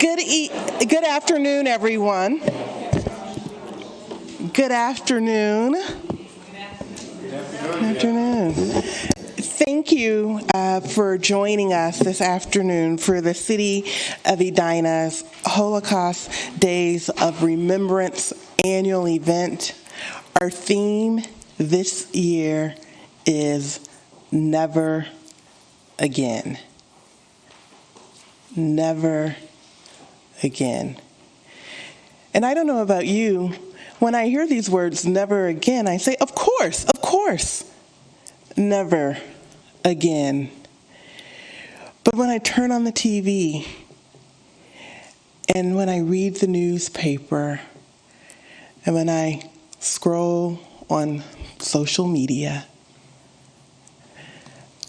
Good afternoon, everyone. Good afternoon. Good afternoon. Thank you for joining us this afternoon for the City of Edina's Holocaust Days of Remembrance annual event. Our theme this year is Never Again. Never again. And I don't know about you, when I hear these words, never again, I say, of course, never again. But when I turn on the TV and when I read the newspaper and when I scroll on social media,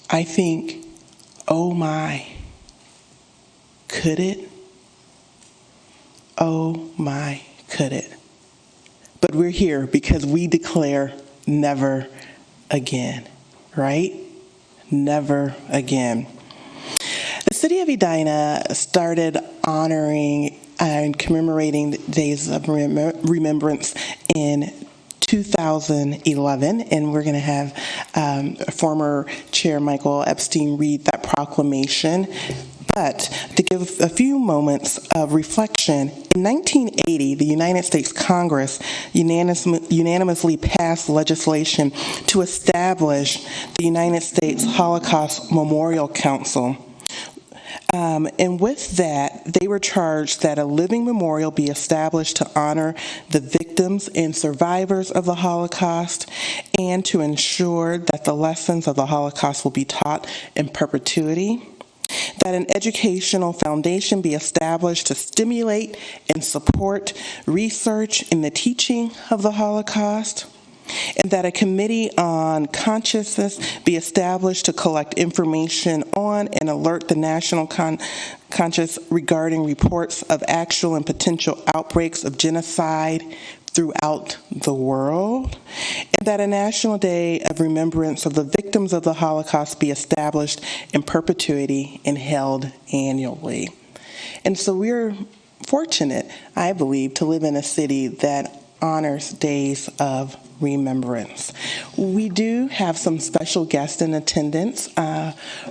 I think, oh my, could it? Oh my, could it? But we're here because we declare never again, right? Never again. The City of Edina started honoring and commemorating the Days of Remembrance in 2011, and we're going to have former Chair Michael Epstein read that proclamation. But to give a few moments of reflection, in 1980, the United States Congress unanimously passed legislation to establish the United States Holocaust Memorial Council. And with that, they were charged that a living memorial be established to honor the victims and survivors of the Holocaust and to ensure that the lessons of the Holocaust will be taught in perpetuity. That an educational foundation be established to stimulate and support research in the teaching of the Holocaust, and that a committee on consciousness be established to collect information on and alert the national conscious regarding reports of actual and potential outbreaks of genocide throughout the world, and that a National Day of Remembrance of the Victims of the Holocaust be established in perpetuity and held annually. And so we're fortunate, I believe, to live in a city that honors Days of Remembrance. We do have some special guests in attendance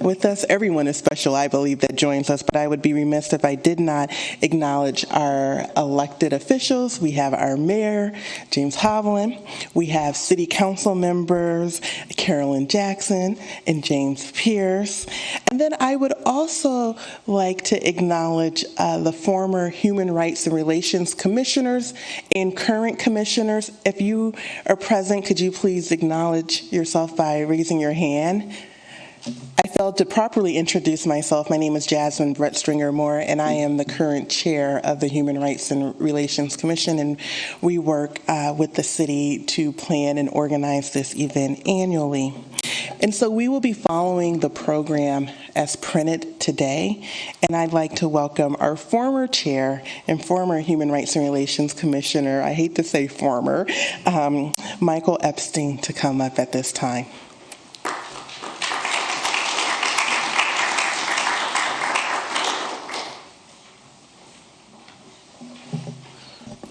with us. Everyone is special, I believe, that joins us, but I would be remiss if I did not acknowledge our elected officials. We have our mayor, James Hovland. We have city council members, Carolyn Jackson and James Pierce. And then I would also like to acknowledge the former Human Rights and Relations Commissioners and current commissioners. If you are present, could you please acknowledge yourself by raising your hand? I failed to properly introduce myself. My name is Jasmine Brett Stringer-Moore, and I am the current chair of the Human Rights and Relations Commission, and we work with the city to plan and organize this event annually. And so we will be following the program as printed today, and I'd like to welcome our former chair and former Human Rights and Relations Commissioner, I hate to say former, Michael Epstein, to come up at this time.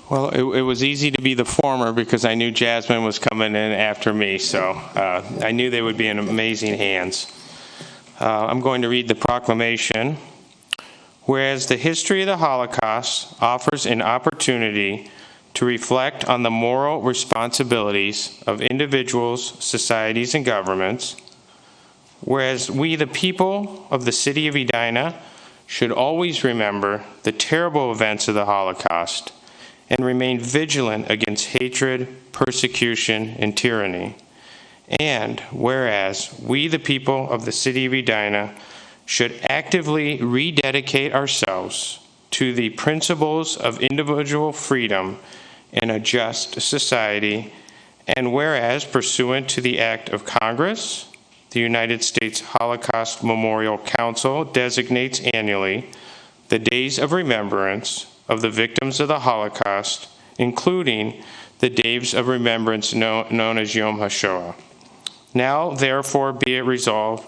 Well, it was easy to be the former because I knew Jasmine was coming in after me, so I knew they would be in amazing hands. I'm going to read the proclamation. Whereas the history of the Holocaust offers an opportunity to reflect on the moral responsibilities of individuals, societies, and governments, whereas we, the people of the City of Edina, should always remember the terrible events of the Holocaust and remain vigilant against hatred, persecution, and tyranny. And whereas we, the people of the City of Edina, should actively rededicate ourselves to the principles of individual freedom and a just society, and whereas, pursuant to the Act of Congress, the United States Holocaust Memorial Council designates annually the Days of Remembrance of the victims of the Holocaust, including the Days of Remembrance known as Yom HaShoah. Now, therefore, be it resolved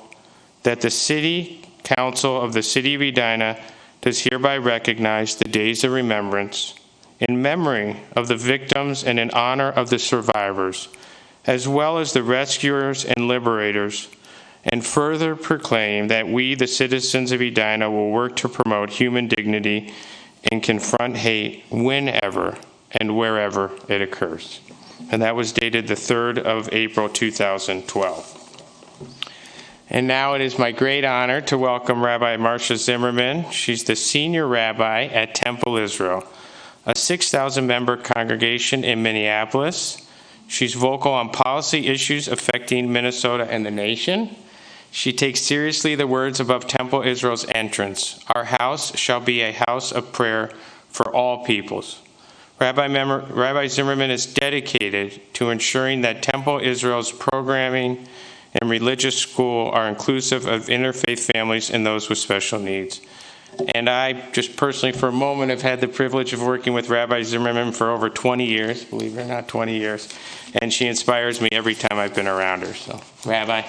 that the City Council of the City of Edina does hereby recognize the Days of Remembrance in memory of the victims and in honor of the survivors, as well as the rescuers and liberators, and further proclaim that we, the citizens of Edina, will work to promote human dignity and confront hate whenever and wherever it occurs. And that was dated the 3rd of April, 2012. And now it is my great honor to welcome Rabbi Marcia Zimmerman. She's the senior rabbi at Temple Israel, a 6,000-member congregation in Minneapolis. She's vocal on policy issues affecting Minnesota and the nation. She takes seriously the words above Temple Israel's entrance, "Our house shall be a house of prayer for all peoples." Rabbi Zimmerman is dedicated to ensuring that Temple Israel's programming and religious school are inclusive of interfaith families and those with special needs. And I just personally, for a moment, have had the privilege of working with Rabbi Zimmerman for over 20 years, believe it or not, 20 years. And she inspires me every time I've been around her. So, Rabbi.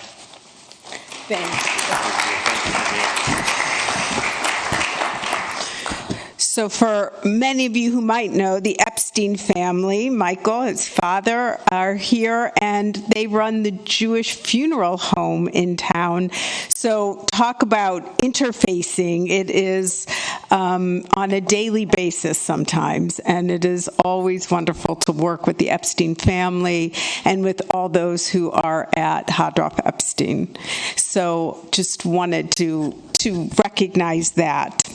So for many of you who might know, the Epstein family, Michael, his father, are here, and they run the Jewish funeral home in town. So talk about interfacing. It is on a daily basis sometimes, and it is always wonderful to work with the Epstein family and with all those who are at Hadroff Epstein. So just wanted to recognize that.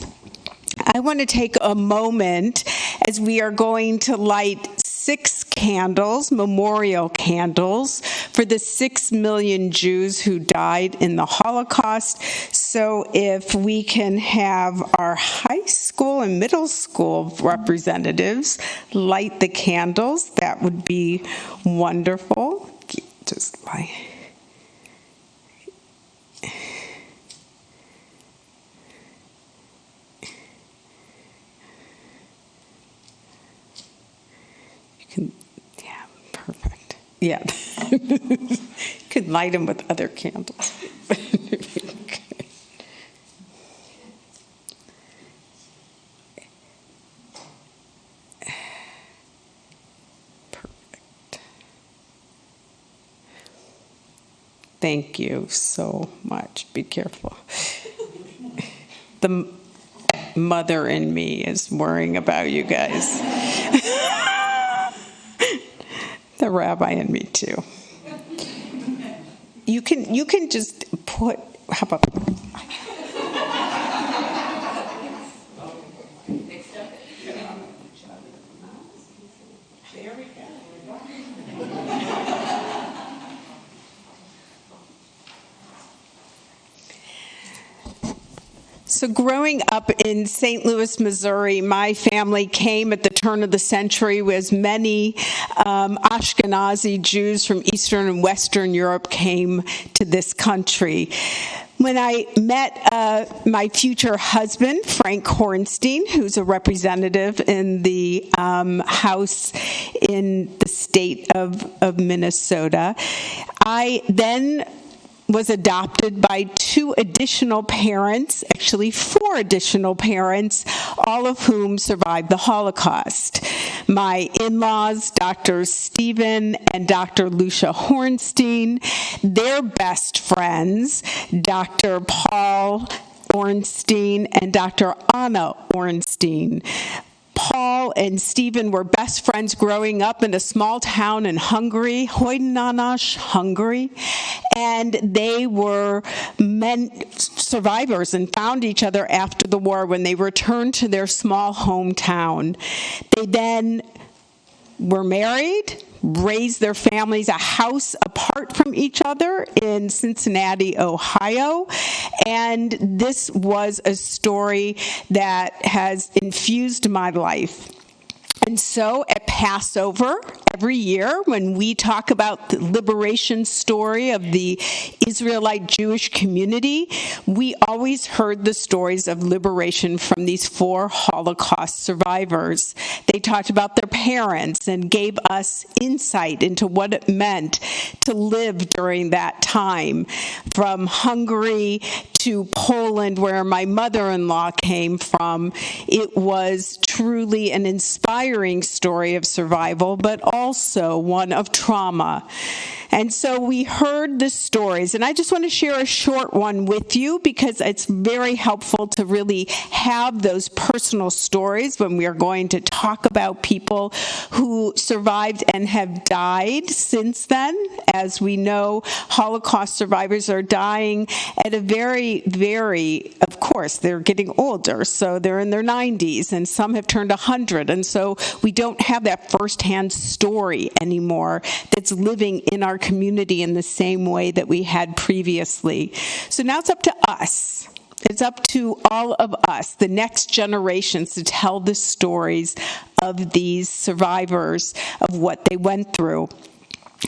I want to take a moment as we are going to light 6 candles, memorial candles, for the 6 million Jews who died in the Holocaust. So if we can have our high school and middle school representatives light the candles, that would be wonderful. Just light. Yeah, perfect. Yeah. You could light them with other candles. Perfect. Thank you so much. Be careful. The mother in me is worrying about you guys. The rabbi and me too. You can just put, how about, there we go. So growing up in St. Louis, Missouri, my family came at the turn of the century as many Ashkenazi Jews from Eastern and Western Europe came to this country. When I met my future husband, Frank Hornstein, who's a representative in the House in the state of Minnesota, I then was adopted by 2 additional parents, actually 4 additional parents, all of whom survived the Holocaust. My in-laws, Dr. Stephen and Dr. Lucia Hornstein, their best friends, Dr. Paul Ornstein and Dr. Anna Ornstein. Paul and Stephen were best friends growing up in a small town in Hungary, Hojdananas, Hungary, and they were survivors and found each other after the war when they returned to their small hometown. They then were married, raised their families a house apart from each other in Cincinnati, Ohio. And this was a story that has infused my life. And so at Passover, every year, when we talk about the liberation story of the Israelite Jewish community, we always heard the stories of liberation from these 4 Holocaust survivors. They talked about their parents and gave us insight into what it meant to live during that time, from Hungary to Poland, where my mother-in-law came from, it was truly an inspiring story of survival, but also one of trauma. And so we heard the stories, and I just want to share a short one with you because it's very helpful to really have those personal stories when we are going to talk about people who survived and have died since then. As we know, Holocaust survivors are dying at a very, very, of course, they're getting older, so they're in their 90s, and some have turned 100, and so we don't have that firsthand story anymore that's living in our community in the same way that we had previously. So now it's up to us. It's up to all of us, the next generations, to tell the stories of these survivors of what they went through.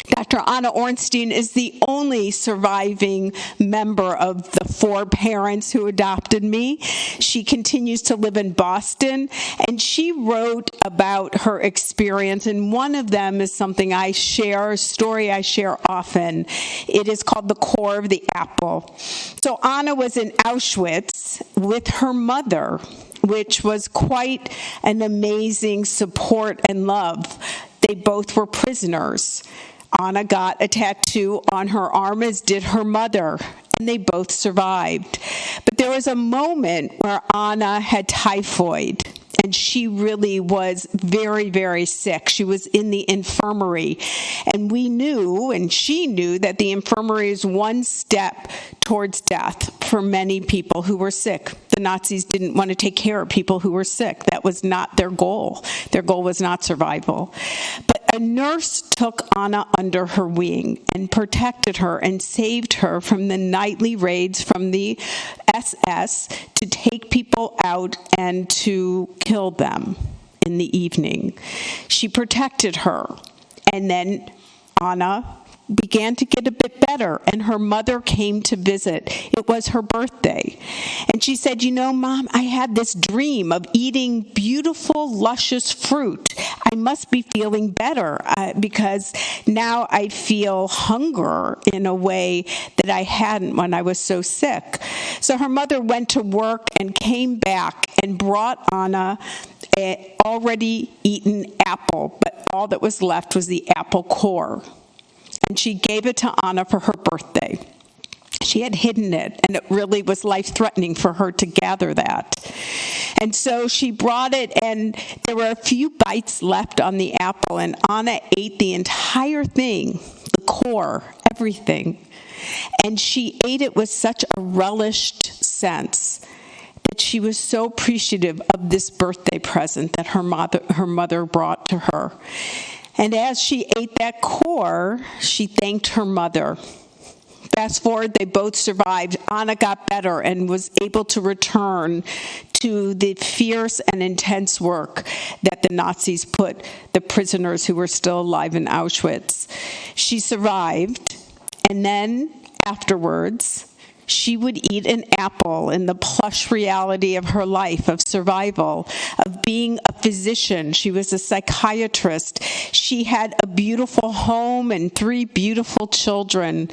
Dr. Anna Ornstein is the only surviving member of the 4 parents who adopted me. She continues to live in Boston, and she wrote about her experience, and one of them is something I share, a story I share often. It is called The Core of the Apple. So Anna was in Auschwitz with her mother, which was quite an amazing support and love. They both were prisoners. Anna got a tattoo on her arm, as did her mother, and they both survived. But there was a moment where Anna had typhoid, and she really was very, very sick. She was in the infirmary, and we knew, and she knew, that the infirmary is one step towards death for many people who were sick. The Nazis didn't want to take care of people who were sick. That was not their goal. Their goal was not survival. But a nurse took Anna under her wing and protected her and saved her from the nightly raids from the SS to take people out and to kill them in the evening. She protected her, and then Anna began to get a bit better, and her mother came to visit. It was her birthday. And she said, "You know, Mom, I had this dream of eating beautiful, luscious fruit. I must be feeling better because now I feel hunger in a way that I hadn't when I was so sick." So her mother went to work and came back and brought Anna an already eaten apple, but all that was left was the apple core. And she gave it to Anna for her birthday. She had hidden it, and it really was life-threatening for her to gather that. And so she brought it, and there were a few bites left on the apple, and Anna ate the entire thing, the core, everything. And she ate it with such a relished sense that she was so appreciative of this birthday present that her mother brought to her. And as she ate that core, she thanked her mother. Fast forward, they both survived. Anna got better and was able to return to the fierce and intense work that the Nazis put the prisoners who were still alive in Auschwitz. She survived, and then afterwards, she would eat an apple in the plush reality of her life, of survival, of being a physician. She was a psychiatrist. She had a beautiful home and 3 beautiful children.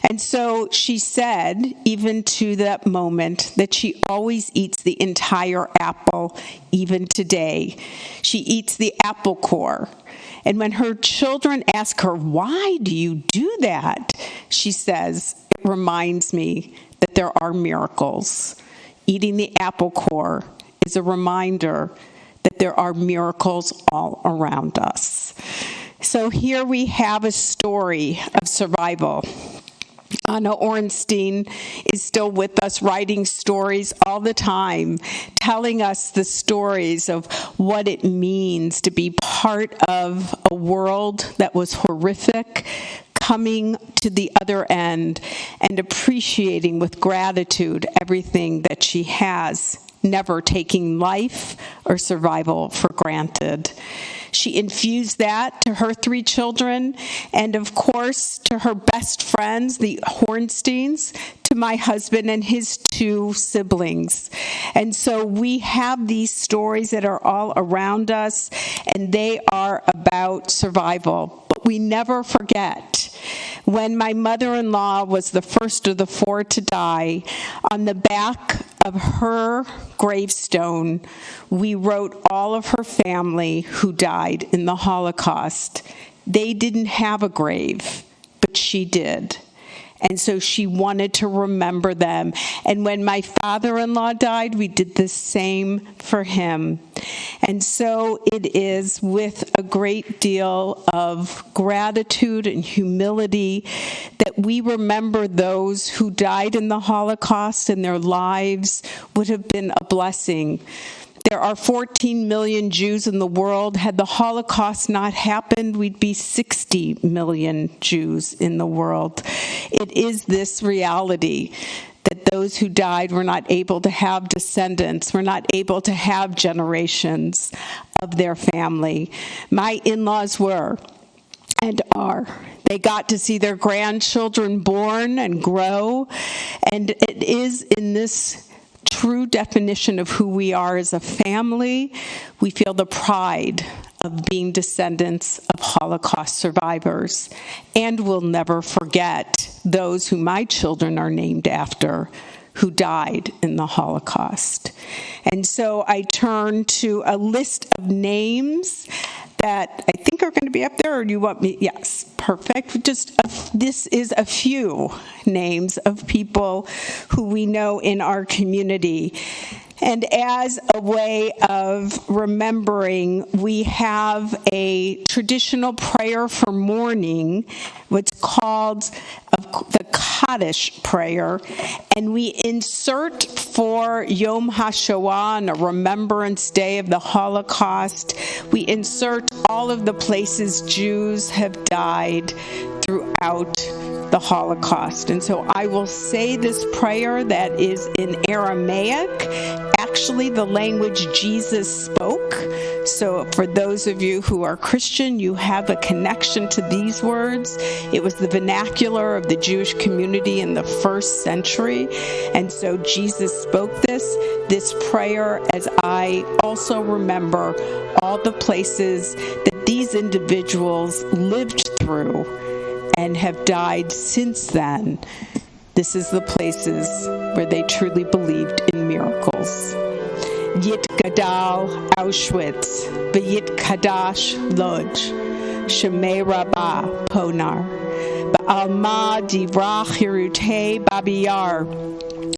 And so she said, even to that moment, that she always eats the entire apple, even today. She eats the apple core. And when her children ask her, "Why do you do that?" she says, "It reminds me that there are miracles." Eating the apple core is a reminder that there are miracles all around us. So here we have a story of survival. Anna Ornstein is still with us, writing stories all the time, telling us the stories of what it means to be part of a world that was horrific, coming to the other end and appreciating with gratitude everything that she has, never taking life or survival for granted. She infused that to her 3 children and, of course, to her best friends, the Hornsteins, to my husband and his 2 siblings. And so we have these stories that are all around us, and they are about survival. But we never forget. When my mother-in-law was the first of the 4 to die, on the back of her gravestone, we wrote all of her family who died in the Holocaust. They didn't have a grave, but she did. And so she wanted to remember them. And when my father-in-law died, we did the same for him. And so it is with a great deal of gratitude and humility that we remember those who died in the Holocaust, and their lives would have been a blessing. There are 14 million Jews in the world. Had the Holocaust not happened, we'd be 60 million Jews in the world. It is this reality that those who died were not able to have descendants, were not able to have generations of their family. My in-laws were and are. They got to see their grandchildren born and grow, and it is in this true definition of who we are as a family. We feel the pride of being descendants of Holocaust survivors, and will never forget those who my children are named after who died in the Holocaust. And so I turn to a list of names that I think are going to be up there, or do you want me? Yes, perfect. This is a few names of people who we know in our community. And as a way of remembering, we have a traditional prayer for mourning, what's called the Kaddish prayer, and we insert for Yom HaShoah, on a Remembrance Day of the Holocaust, we insert all of the places Jews have died throughout the Holocaust. And so I will say this prayer that is in Aramaic, actually the language Jesus spoke. So for those of you who are Christian, you have a connection to these words. It was the vernacular of the Jewish community in the first century. And so Jesus spoke this prayer, as I also remember all the places that these individuals lived through and have died since then. This is the places where they truly believed in miracles. Yit Gadal Auschwitz, V'yit Kadash Lodz, Shemei Rabbah Ponar, Ba'alma Divrach Hirutei Babiyar,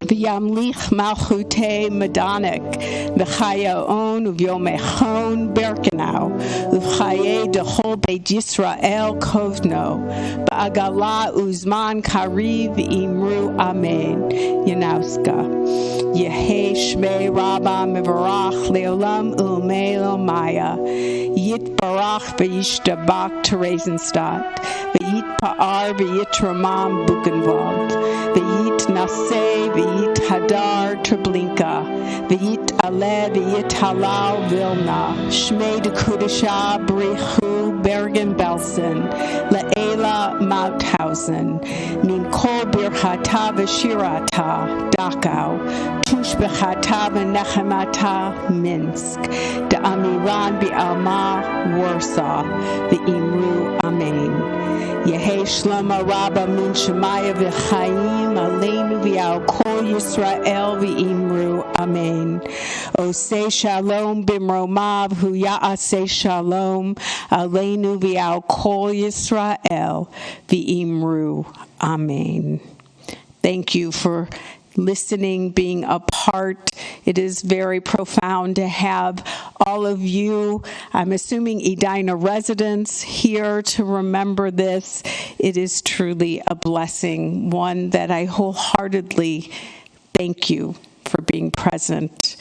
V'yamlich Malchutei Medanik, V'chayaon Uv'yomechon Birkenau, Uv'chaye Dechol Beit Yisrael Kovno, Ba'agala Uzman Kariv Imru Amen. Yanauska. Yehei Shmei Rabba Mivarach Leolam Ulmei Lomaya. Yit Barach V'yishtabak Theresienstadt. V'yit Pa'ar V'yit Ramam Buchenwald. V'yit Naseh V'yit Hadar Treblinka. V'yit Ale V'yit Halal Vilna. Shmei Dekudesha Brichu Bergen-Belsen. Le'ela Mauthausen. Min Kol Birchata V'Shirata Dachau. Tush B'chata V'Nechemata Minsk. Da'amiran B'Alma Warsaw. V'Imru Amen. Yehei Shloma Rabba Min Shemaya V'Chaim Aleinu V'Al Kol Yisrael V'Imru Amen. Osei Shalom B'Mromav Hu Ya'aseh Shalom Aleinu V'Al Kol Yisrael V'Imru Amen. Thank you for listening, being a part. It is very profound to have all of you, I'm assuming Edina residents, here to remember this. It is truly a blessing, one that I wholeheartedly thank you for being present.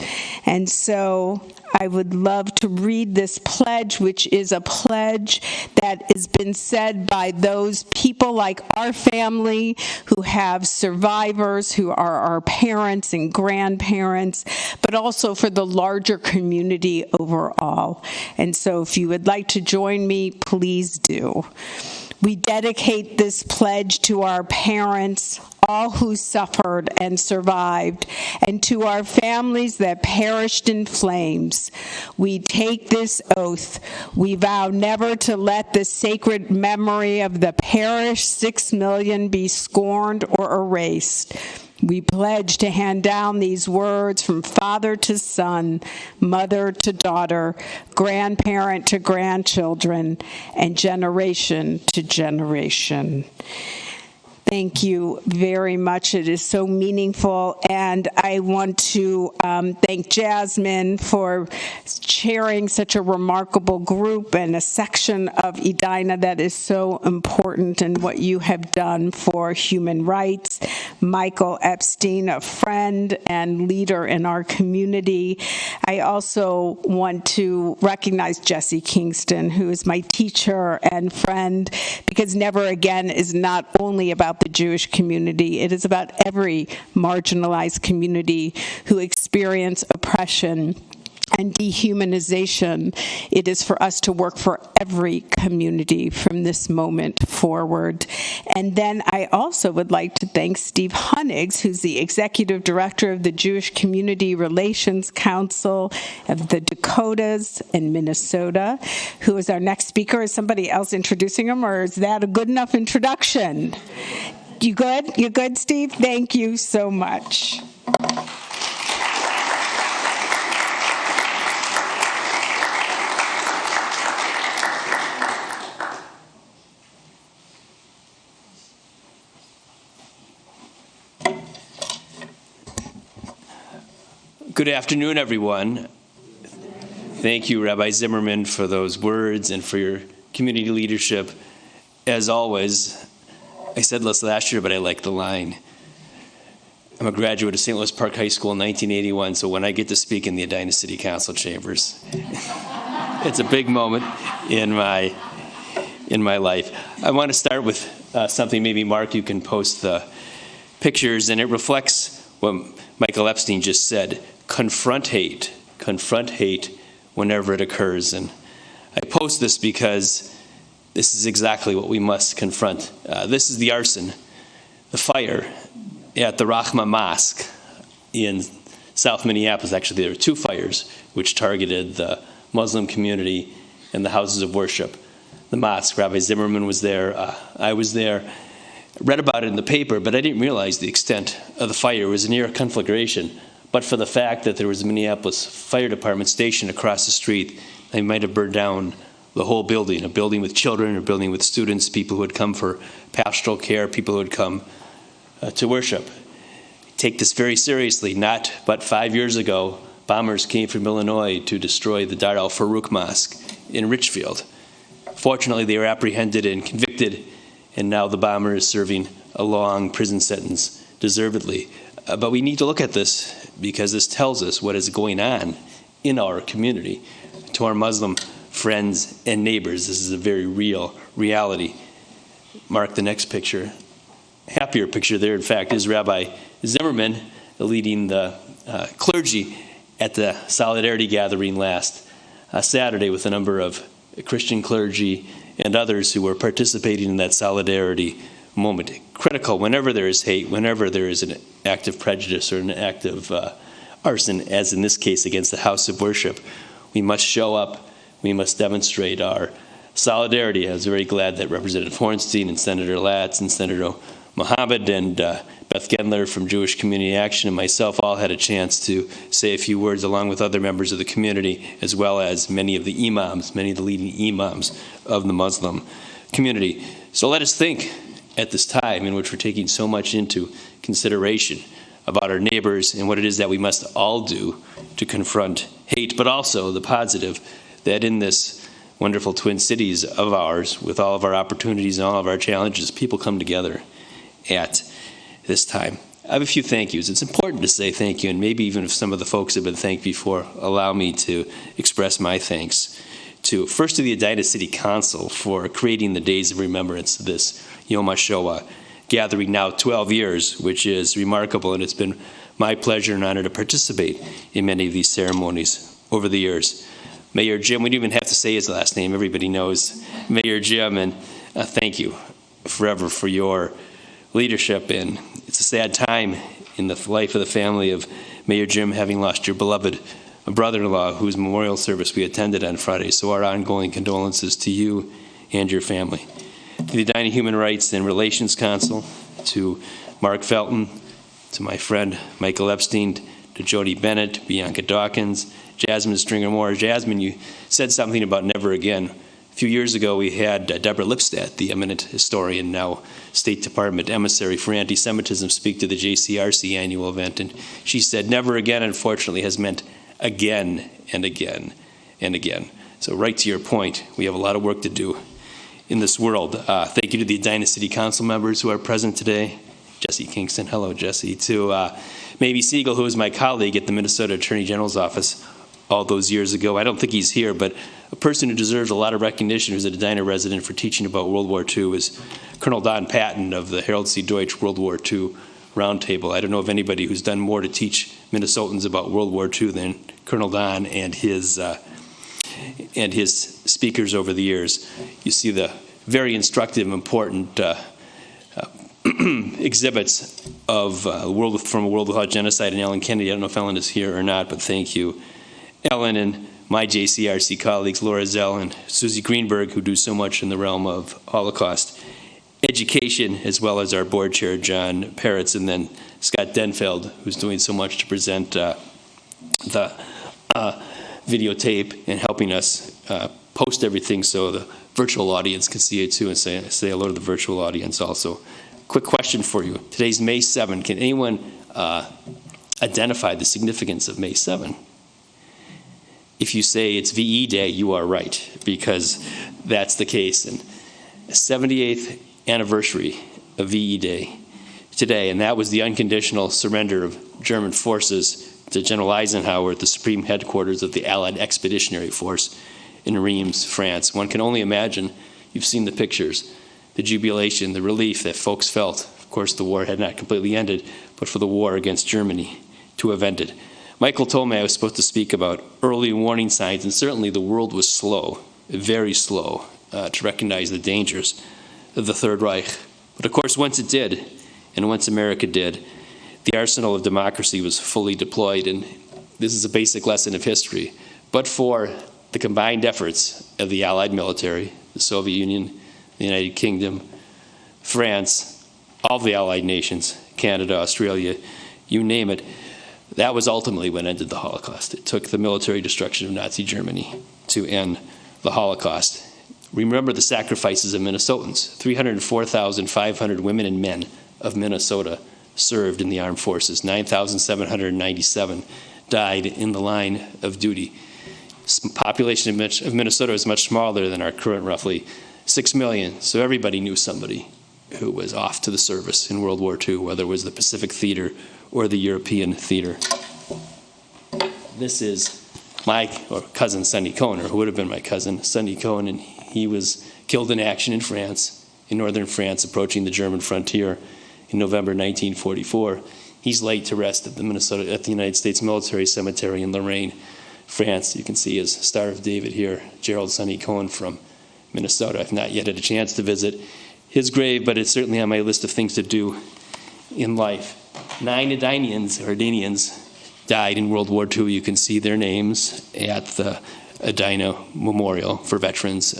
And so I would love to read this pledge, which is a pledge that has been said by those people like our family who have survivors, who are our parents and grandparents, but also for the larger community overall. And so if you would like to join me, please do. We dedicate this pledge to our parents, all who suffered and survived, and to our families that perished in flames. We take this oath. We vow never to let the sacred memory of the perished 6 million be scorned or erased. We pledge to hand down these words from father to son, mother to daughter, grandparent to grandchildren, and generation to generation. Thank you very much. It is so meaningful. And I want to thank Jasmine for chairing such a remarkable group and a section of Edina that is so important in what you have done for human rights. Michael Epstein, a friend and leader in our community. I also want to recognize Jesse Kingston, who is my teacher and friend, because Never Again is not only about the Jewish community, it is about every marginalized community who experience oppression and dehumanization. It is for us to work for every community from this moment forward. And then I also would like to thank Steve Hunnigs, who's the Executive Director of the Jewish Community Relations Council of the Dakotas in Minnesota, who is our next speaker. Is somebody else introducing him, or is that a good enough introduction? You good? You good, Steve? Thank you so much. Good afternoon, everyone. Thank you, Rabbi Zimmerman, for those words and for your community leadership. As always, I said this last year, but I like the line. I'm a graduate of St. Louis Park High School in 1981, so when I get to speak in the Edina City Council chambers, it's a big moment in my life. I want to start with something. Maybe, Mark, you can post the pictures, and it reflects what Michael Epstein just said. Confront hate whenever it occurs. And I post this because this is exactly what we must confront. This is the arson, the fire at the Rachma Mosque in South Minneapolis. Actually, there were two fires which targeted the Muslim community and the houses of worship. The mosque, Rabbi Zimmerman was there, I was there, read about it in the paper, but I didn't realize the extent of the fire. It was a near conflagration. But for the fact that there was a Minneapolis Fire Department stationed across the street, they might have burned down the whole building, a building with children, a building with students, people who had come for pastoral care, people who had come to worship. Take this very seriously. Not but 5 years ago, bombers came from Illinois to destroy the Dar al-Farouk Mosque in Richfield. Fortunately, they were apprehended and convicted, and now the bomber is serving a long prison sentence, deservedly. But we need to look at this because this tells us what is going on in our community. To our Muslim friends and neighbors, this is a very real reality. Mark the next picture. Happier picture there, in fact, is Rabbi Zimmerman leading the clergy at the Solidarity Gathering last Saturday with a number of Christian clergy and others who were participating in that solidarity moment. Critical whenever there is hate, whenever there is an act of prejudice or an act of arson, as in this case against the house of worship, we must show up, we must demonstrate our solidarity. I was very glad that Representative Hornstein and Senator Latz and Senator Mohammed and Beth Gendler from Jewish Community Action and myself all had a chance to say a few words along with other members of the community, as well as many of the leading imams of the Muslim community. So let us think at this time in which we're taking so much into consideration about our neighbors and what it is that we must all do to confront hate, but also the positive that in this wonderful Twin Cities of ours, with all of our opportunities and all of our challenges, people come together at this time. I have a few thank yous. It's important to say thank you, and maybe even if some of the folks have been thanked before, allow me to express my thanks to, first, to the Edina City Council for creating the Days of Remembrance, this Yom HaShoah gathering now 12 years, which is remarkable, and it's been my pleasure and honor to participate in many of these ceremonies over the years. Mayor Jim, we don't even have to say his last name, everybody knows Mayor Jim, and thank you forever for your leadership, and it's It's a sad time in the life of the family of Mayor Jim, having lost your beloved brother-in-law, whose memorial service we attended on Friday. So our ongoing condolences to you and your family. To the Edina Human Rights and Relations Council, to Mark Felton, to my friend Michael Epstein, to Jody Bennett, Bianca Dawkins, Jasmine Stringer-Moore. Jasmine, you said something about never again. A few years ago, we had Deborah Lipstadt, the eminent historian, now State Department emissary for anti-Semitism, speak to the JCRC annual event, and she said, never again, unfortunately, has meant again and again and again. So right to your point, we have a lot of work to do in this world. Thank you to the Edina City Council members who are present today. Jesse Kingston, hello, Jesse. To Maybe Siegel, who was my colleague at the Minnesota Attorney General's office all those years ago. I don't think he's here, but a person who deserves a lot of recognition, who's an Edina resident for teaching about World War II, is Colonel Don Patton of the Harold C. Deutsch World War II Roundtable. I don't know of anybody who's done more to teach Minnesotans about World War II than Colonel Don and his speakers over the years. You see the very instructive and important exhibits of from a World Without Genocide and Ellen Kennedy. I don't know if Ellen is here or not, but thank you. Ellen and my JCRC colleagues, Laura Zell and Susie Greenberg, who do so much in the realm of Holocaust education, as well as our board chair, John Peretz, and then Scott Denfeld, who's doing so much to present the videotape and helping us post everything so the virtual audience can see it too, and say hello to the virtual audience also. Quick question for you. Today's May 7. Can anyone identify the significance of May 7? If you say it's VE Day, you are right, because that's the case. And 78th anniversary of VE Day today, and that was the unconditional surrender of German forces to General Eisenhower at the supreme headquarters of the Allied Expeditionary Force in Reims, France. One can only imagine, you've seen the pictures, the jubilation, the relief that folks felt. Of course, the war had not completely ended, but for the war against Germany to have ended. Michael told me I was supposed to speak about early warning signs, and certainly the world was slow, very slow, to recognize the dangers of the Third Reich. But of course, once it did, and once America did, the arsenal of democracy was fully deployed, and this is a basic lesson of history. But for the combined efforts of the Allied military, the Soviet Union, the United Kingdom, France, all of the Allied nations, Canada, Australia, you name it, that was ultimately what ended the Holocaust. It took the military destruction of Nazi Germany to end the Holocaust. Remember the sacrifices of Minnesotans. 304,500 women and men of Minnesota served in the armed forces. 9,797 died in the line of duty. Population of Minnesota is much smaller than our current roughly 6 million, so everybody knew somebody who was off to the service in World War II, whether it was the Pacific Theater or the European Theater. This is my cousin, Sonny Cohen, or who would have been my cousin, Sonny Cohen, and he was killed in action in France, in northern France, approaching the German frontier in November 1944. He's laid to rest at the United States Military Cemetery in Lorraine, France. You can see his Star of David here, Gerald Sonny Cohen from Minnesota. I've not yet had a chance to visit his grave, but it's certainly on my list of things to do in life. 9 Edinians died in World War II. You can see their names at the Edina Memorial for Veterans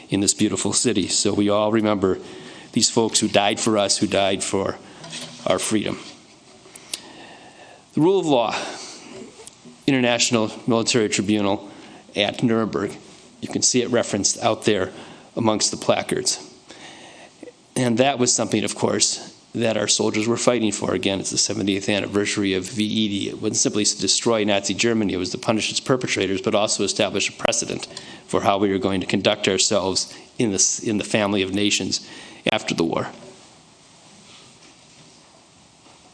in this beautiful city. So we all remember these folks who died for us, who died for our freedom. The rule of law, International Military Tribunal at Nuremberg. You can see it referenced out there amongst the placards. And that was something, of course, that our soldiers were fighting for. Again, it's the 70th anniversary of VE. It wasn't simply to destroy Nazi Germany, it was to punish its perpetrators, but also establish a precedent for how we were going to conduct ourselves in the family of nations after the war.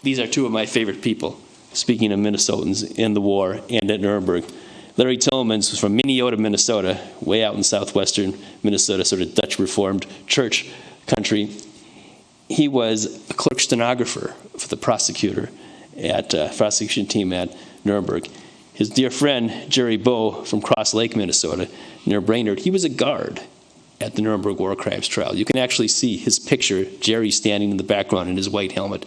These are two of my favorite people, speaking of Minnesotans in the war and at Nuremberg. Larry Tillmans was from Minneota, Minnesota, way out in southwestern Minnesota, sort of Dutch Reformed church country. He was a clerk stenographer for the prosecutor at prosecution team at Nuremberg. His dear friend, Jerry Bowe from Cross Lake, Minnesota, near Brainerd, he was a guard at the Nuremberg War Crimes trial. You can actually see his picture, Jerry standing in the background in his white helmet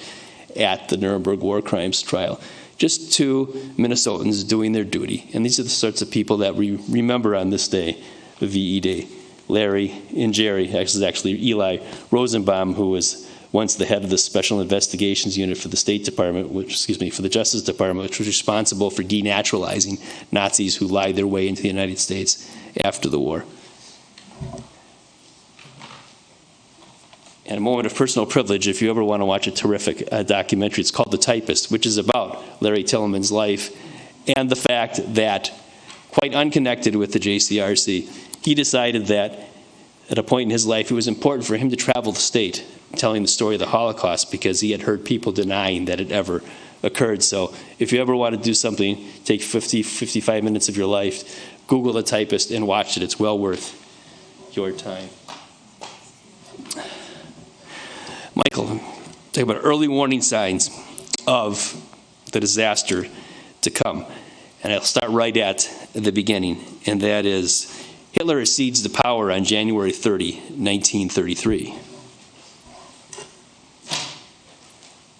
at the Nuremberg war crimes trial. Just two Minnesotans doing their duty. And these are the sorts of people that we remember on this day, the VE Day. Larry and Jerry, actually Eli Rosenbaum, who was once the head of the Special Investigations Unit for the State Department, for the Justice Department, which was responsible for denaturalizing Nazis who lied their way into the United States after the war. And a moment of personal privilege, if you ever want to watch a terrific documentary, it's called The Typist, which is about Larry Tillman's life and the fact that, quite unconnected with the JCRC, he decided that at a point in his life it was important for him to travel the state telling the story of the Holocaust because he had heard people denying that it ever occurred. So if you ever want to do something, take 55 minutes of your life, Google The Typist and watch it. It's well worth your time. Michael, talk about early warning signs of the disaster to come. And I'll start right at the beginning, and that is Hitler accedes the power on January 30, 1933.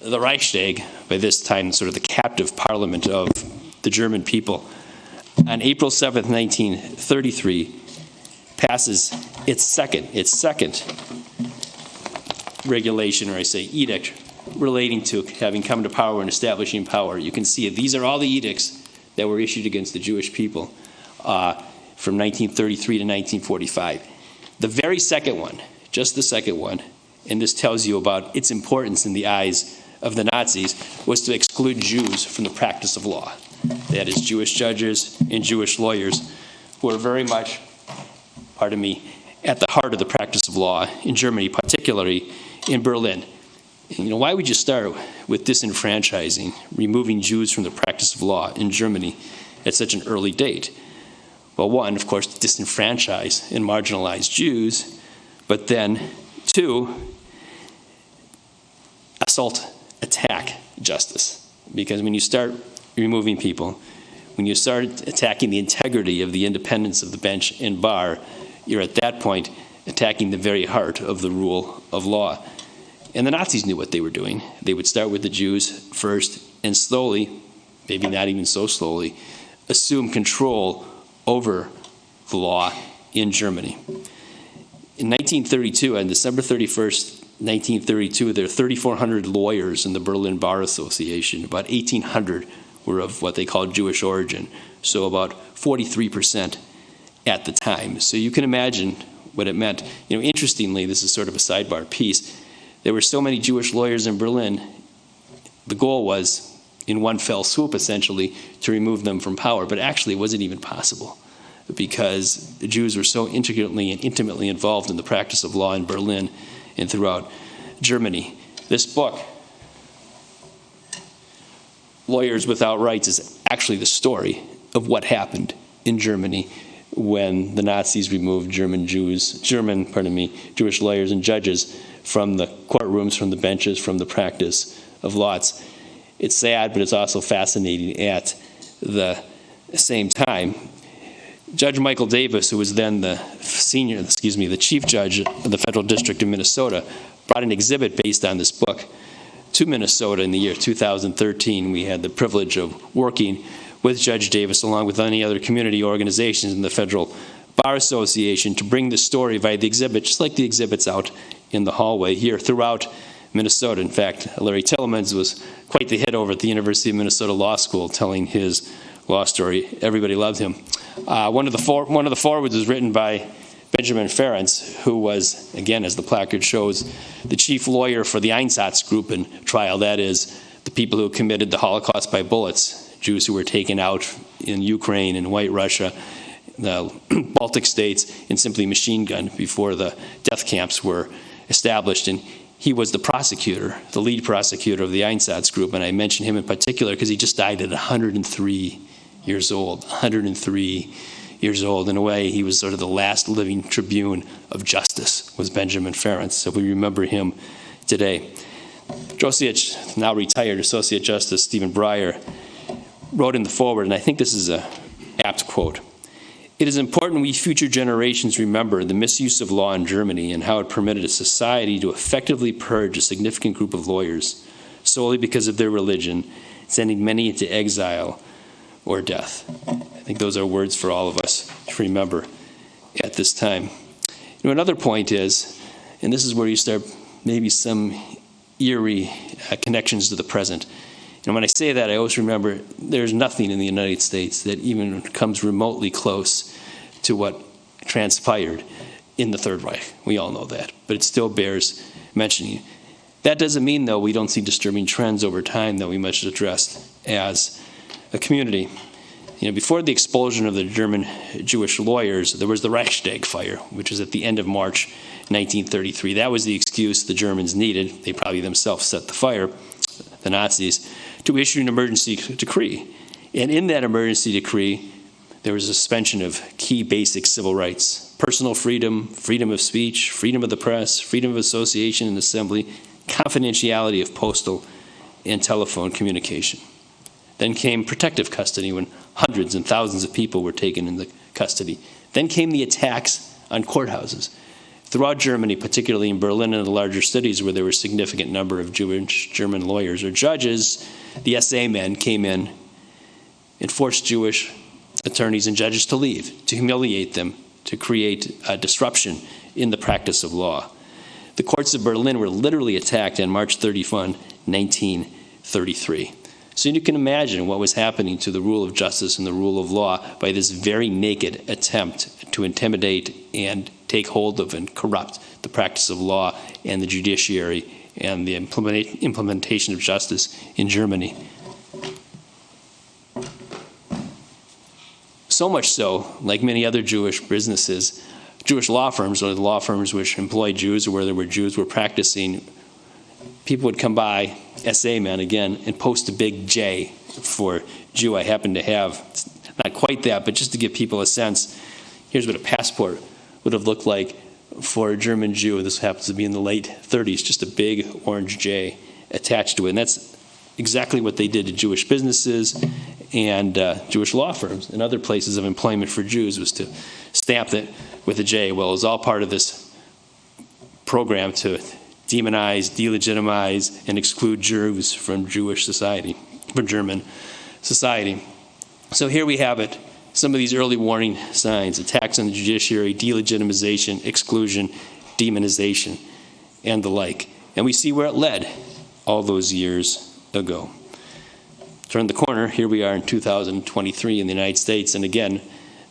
The Reichstag, by this time sort of the captive parliament of the German people, on April 7th, 1933, passes its second regulation, or I say edict, relating to having come to power and establishing power. You can see it. These are all the edicts that were issued against the Jewish people from 1933 to 1945. The very second one, just the second one, and this tells you about its importance in the eyes of the Nazis, was to exclude Jews from the practice of law. That is, Jewish judges and Jewish lawyers who are very much, at the heart of the practice of law in Germany, particularly in Berlin. And, why would you start with disenfranchising, removing Jews from the practice of law in Germany at such an early date? Well, one, of course, to disenfranchise and marginalize Jews, but then, two, attack justice. Because when you start removing people, when you start attacking the integrity of the independence of the bench and bar, you're at that point attacking the very heart of the rule of law. And the Nazis knew what they were doing. They would start with the Jews first and slowly, maybe not even so slowly, assume control over the law in Germany. In 1932, on December 31st, 1932, there were 3,400 lawyers in the Berlin Bar Association. About 1,800 were of what they called Jewish origin, so about 43% at the time. So you can imagine what it meant. Interestingly, this is sort of a sidebar piece. There were so many Jewish lawyers in Berlin, the goal was, in one fell swoop essentially, to remove them from power. But actually it wasn't even possible because the Jews were so intricately and intimately involved in the practice of law in Berlin and throughout Germany. This book, Lawyers Without Rights, is actually the story of what happened in Germany when the Nazis removed Jewish lawyers and judges from the courtrooms, from the benches, from the practice of law. It's sad, but it's also fascinating at the same time. Judge Michael Davis, who was then the chief judge of the Federal District of Minnesota, brought an exhibit based on this book to Minnesota in the year 2013. We had the privilege of working with Judge Davis, along with any other community organizations in the Federal Bar Association, to bring the story via the exhibit, just like the exhibits out in the hallway here throughout Minnesota. In fact, Larry Tillman's was quite the hit over at the University of Minnesota Law School, telling his law story. Everybody loved him. One of the forwards was written by Benjamin Ferencz, who was, again, as the placard shows, the chief lawyer for the Einsatzgruppen trial. That is, the people who committed the Holocaust by bullets, Jews who were taken out in Ukraine and White Russia, the Baltic states, and simply machine gunned before the death camps were established. And he was the prosecutor, the lead prosecutor of the Einsatzgruppen. And I mention him in particular because he just died at 103 years old. 103 years old. In a way, he was sort of the last living tribune of justice, was Benjamin Ferencz. So we remember him today. Associate, now retired Associate Justice Stephen Breyer wrote in the foreword, and I think this is an apt quote: "It is important we future generations remember the misuse of law in Germany and how it permitted a society to effectively purge a significant group of lawyers, solely because of their religion, sending many into exile or death. I think those are words for all of us to remember at this time. Another point is, and this is where you start maybe some eerie connections to the present. And when I say that, I always remember there's nothing in the United States that even comes remotely close to what transpired in the Third Reich. We all know that, but it still bears mentioning. That doesn't mean, though, we don't see disturbing trends over time that we must address as a community. Before the expulsion of the German Jewish lawyers, there was the Reichstag fire, which was at the end of March 1933. That was the excuse the Germans needed. They probably themselves set the fire, the Nazis, to issue an emergency decree. And in that emergency decree, there was a suspension of key basic civil rights: personal freedom, freedom of speech, freedom of the press, freedom of association and assembly, confidentiality of postal and telephone communication. Then came protective custody, when hundreds and thousands of people were taken into custody. Then came the attacks on courthouses throughout Germany, particularly in Berlin and the larger cities where there were a significant number of Jewish German lawyers or judges. The SA men came in and forced Jewish attorneys and judges to leave, to humiliate them, to create a disruption in the practice of law. The courts of Berlin were literally attacked on March 31, 1933. So you can imagine what was happening to the rule of justice and the rule of law by this very naked attempt to intimidate and take hold of and corrupt the practice of law and the judiciary and the implementation of justice in Germany. So much so, like many other Jewish businesses, Jewish law firms, or the law firms which employ Jews or where there were Jews were practicing, people would come by, SA men again, and post a big J for Jew. I happen to have, not quite that, but just to give people a sense, here's what a passport would have looked like for a German Jew. This happens to be in the late 30s, just a big orange J attached to it. And that's exactly what they did to Jewish businesses and Jewish law firms and other places of employment for Jews, was to stamp it with a J. Well, it was all part of this program to demonize, delegitimize, and exclude Jews from Jewish society, from German society. So here we have it, some of these early warning signs: attacks on the judiciary, delegitimization, exclusion, demonization, and the like. And we see where it led all those years ago. Turn the corner, here we are in 2023 in the United States, and again,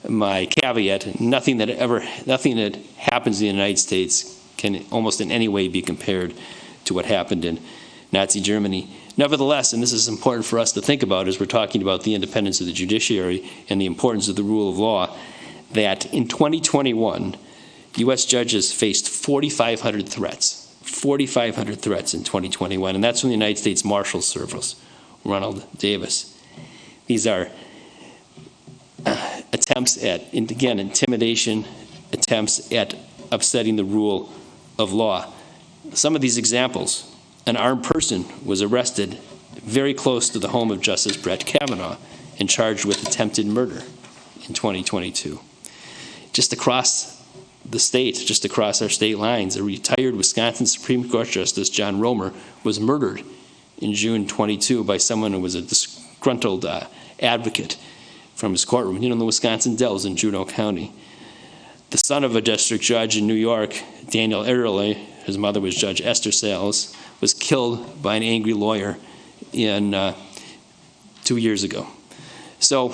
my caveat: nothing that happens in the United States can almost in any way be compared to what happened in Nazi Germany. Nevertheless, and this is important for us to think about as we're talking about the independence of the judiciary and the importance of the rule of law, that in 2021, U.S. judges faced 4,500 threats. 4,500 threats in 2021, and that's from the United States Marshal Service, Ronald Davis. These are attempts at, again, intimidation, attempts at upsetting the rule of law. Some of these examples: an armed person was arrested very close to the home of Justice Brett Kavanaugh and charged with attempted murder in 2022. Just across the state, just across our state lines, a retired Wisconsin Supreme Court Justice, John Romer, was murdered in June 22 by someone who was a disgruntled advocate from his courtroom, in the Wisconsin Dells in Juneau County. The son of a district judge in New York, Daniel Early, his mother was Judge Esther Sales, was killed by an angry lawyer in 2 years ago. So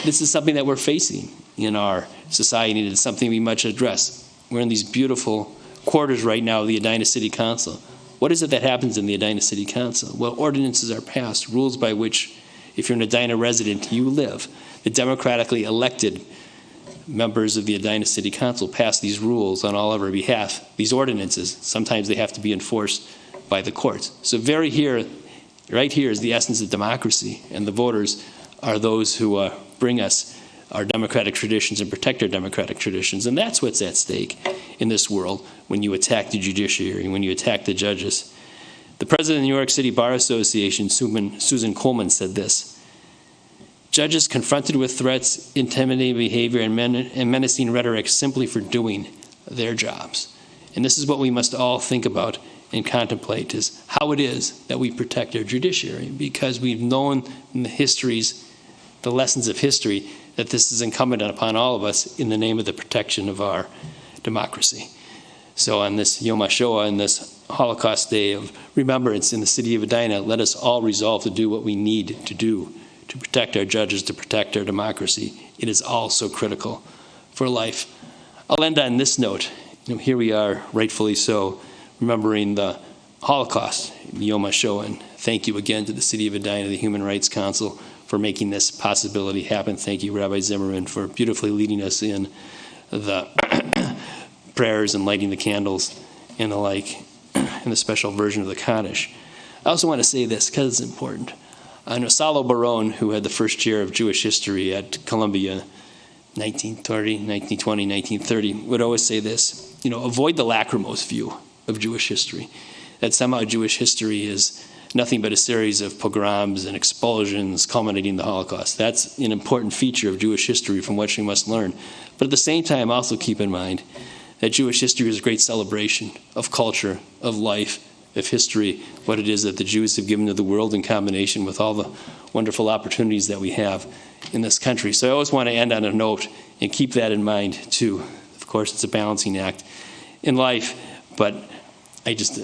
this is something that we're facing in our society, and it's something we must address. We're in these beautiful quarters right now of the Edina City Council. What is it that happens in the Edina City Council? Well, ordinances are passed, rules by which, if you're an Edina resident, you live. The democratically elected members of the Edina City Council pass these rules on all of our behalf, these ordinances. Sometimes they have to be enforced by the courts. So right here is the essence of democracy, and the voters are those who bring us our democratic traditions and protect our democratic traditions. And that's what's at stake in this world when you attack the judiciary, when you attack the judges. The president of the New York City Bar Association, Susan Coleman, said this: "Judges confronted with threats, intimidating behavior, and menacing rhetoric simply for doing their jobs." And this is what we must all think about and contemplate is how it is that we protect our judiciary, because we've known in the lessons of history, that this is incumbent upon all of us in the name of the protection of our democracy. So on this Yom HaShoah, and this Holocaust Day of Remembrance in the city of Edina, let us all resolve to do what we need to do to protect our judges, to protect our democracy. It is all so critical for life. I'll end on this note. Here we are, rightfully so, remembering the Holocaust, Yom HaShoah, and thank you again to the City of Edina, the Human Rights Council, for making this possibility happen. Thank you, Rabbi Zimmerman, for beautifully leading us in the prayers and lighting the candles and the like, and the special version of the Kaddish. I also want to say this, because it's important. I know Salo Baron, who had the first chair of Jewish history at Columbia, 1920, 1930, would always say this, avoid the lachrymose view of Jewish history, that somehow Jewish history is nothing but a series of pogroms and expulsions culminating in the Holocaust. That's an important feature of Jewish history from which we must learn. But at the same time, also keep in mind that Jewish history is a great celebration of culture, of life, of history, what it is that the Jews have given to the world in combination with all the wonderful opportunities that we have in this country. So I always want to end on a note and keep that in mind too. Of course, it's a balancing act in life, but I just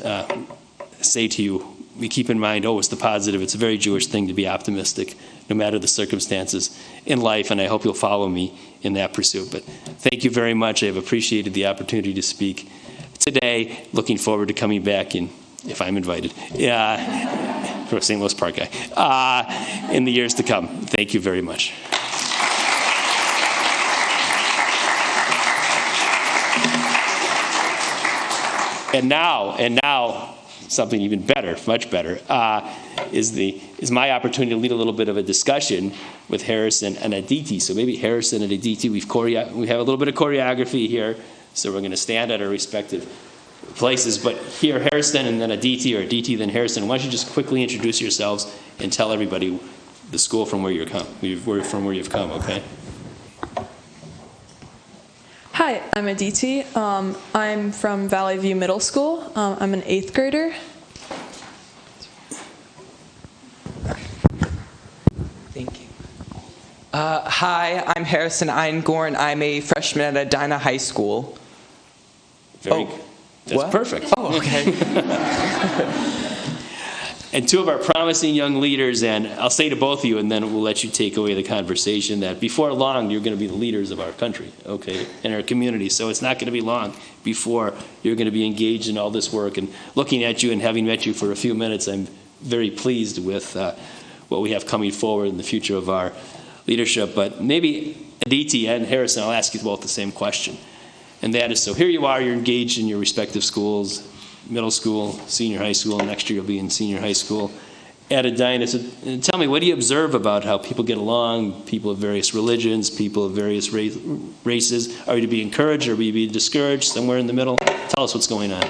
say to you, we keep in mind always the positive. It's a very Jewish thing to be optimistic, no matter the circumstances in life, and I hope you'll follow me in that pursuit. But thank you very much. I have appreciated the opportunity to speak today. Looking forward to coming back if I'm invited, for a St. Louis Park guy, in the years to come. Thank you very much. And now, something even better, much better, is my opportunity to lead a little bit of a discussion with Harrison and Aditi. So maybe Harrison and Aditi, we have a little bit of choreography here, so we're going to stand at our respective places. But here, Harrison and then Aditi, or Aditi then Harrison. Why don't you just quickly introduce yourselves and tell everybody the school from where you've come, okay? Hi, I'm Aditi. I'm from Valley View Middle School. I'm an 8th grader. Thank you. Hi, I'm Harrison Eingorn. I'm a freshman at Edina High School. That's what? Perfect. Oh, okay. And two of our promising young leaders, and I'll say to both of you, and then we'll let you take away the conversation, that before long, you're going to be the leaders of our country, okay, and our community. So it's not going to be long before you're going to be engaged in all this work. And looking at you and having met you for a few minutes, I'm very pleased with what we have coming forward in the future of our leadership. But maybe Aditi and Harrison, I'll ask you both the same question. And that is, so here you are, you're engaged in your respective schools, middle school, senior high school, and next year you'll be in senior high school at Edina. So tell me, what do you observe about how people get along, people of various religions, people of various races? Are you to be encouraged, or are you to be discouraged, somewhere in the middle? Tell us what's going on.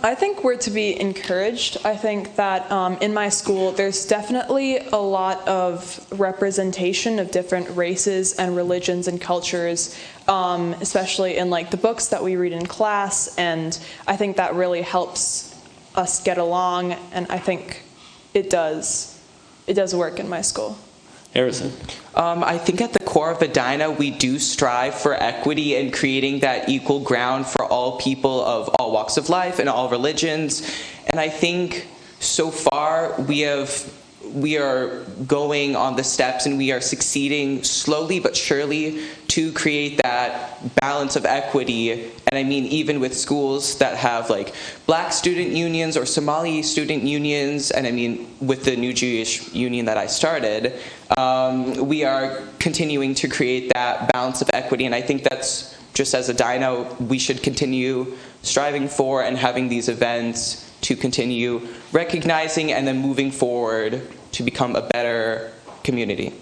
I think we're to be encouraged. I think that in my school, there's definitely a lot of representation of different races and religions and cultures, especially in the books that we read in class, and I think that really helps us get along, and I think it does work in my school. Harrison. I think at the core of Edina, we do strive for equity and creating that equal ground for all people of all walks of life and all religions. And I think so far we are going on the steps, and we are succeeding slowly but surely to create that balance of equity. And I mean, even with schools that have Black student unions or Somali student unions, and I mean, with the New Jewish Union that I started, we are continuing to create that balance of equity. And I think that's just, as Edina, we should continue striving for and having these events to continue recognizing and then moving forward to become a better community.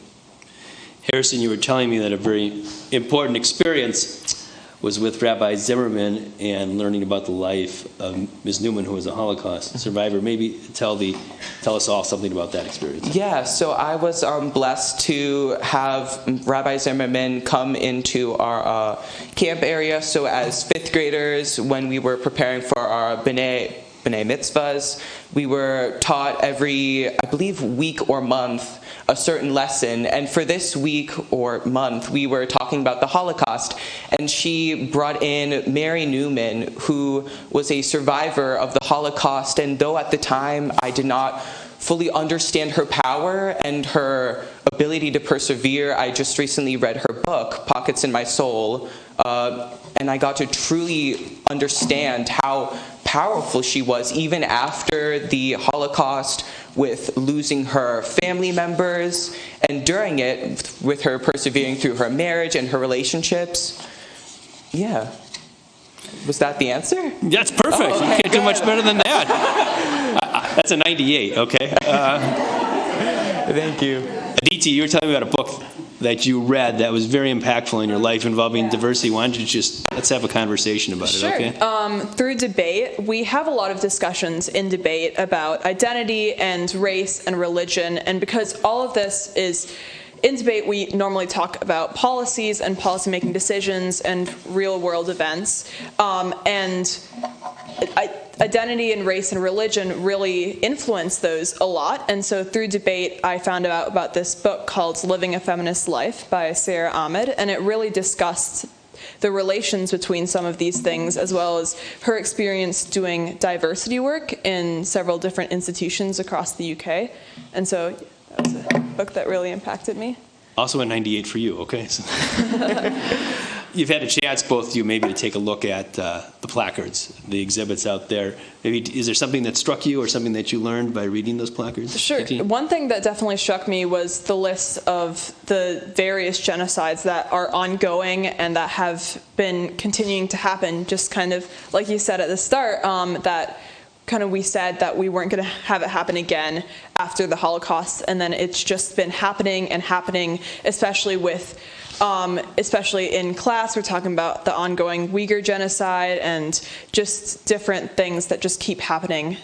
Harrison, you were telling me that a very important experience was with Rabbi Zimmerman and learning about the life of Ms. Newman, who was a Holocaust survivor. Maybe tell us all something about that experience. Yeah, so I was blessed to have Rabbi Zimmerman come into our camp area. So as 5th graders, when we were preparing for our B'nai B'nai Mitzvahs. We were taught every, I believe, week or month a certain lesson. And for this week or month, we were talking about the Holocaust. And she brought in Mary Newman, who was a survivor of the Holocaust. And though at the time I did not fully understand her power and her ability to persevere, I just recently read her book, Pockets in My Soul, and I got to truly understand how powerful she was even after the Holocaust, with losing her family members, and during it, with her persevering through her marriage and her relationships. Yeah. Was that the answer? That's perfect. Oh, okay, You can't do much good. better than that. That's a 98, okay? Thank you. Aditi, you were telling me about a book that you read that was very impactful in your life involving diversity. Why don't you let's have a conversation about it, okay? Through debate, we have a lot of discussions in debate about identity and race and religion, and because all of this is in debate, we normally talk about policies and policymaking decisions and real-world events, identity and race and religion really influence those a lot. And so through debate, I found out about this book called Living a Feminist Life by Sarah Ahmed, and it really discussed the relations between some of these things, as well as her experience doing diversity work in several different institutions across the UK. And so that was a book that really impacted me. Also a 98 for you, okay? So you've had a chance, both of you, maybe to take a look at the placards, the exhibits out there. Maybe is there something that struck you or something that you learned by reading those placards? Sure. Aditi? One thing that definitely struck me was the list of the various genocides that are ongoing and that have been continuing to happen, just kind of like you said at the start, that kind of we said that we weren't going to have it happen again after the Holocaust, and then it's just been happening and happening, especially in class. We're talking about the ongoing Uyghur genocide and just different things that just keep happening.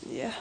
Yeah.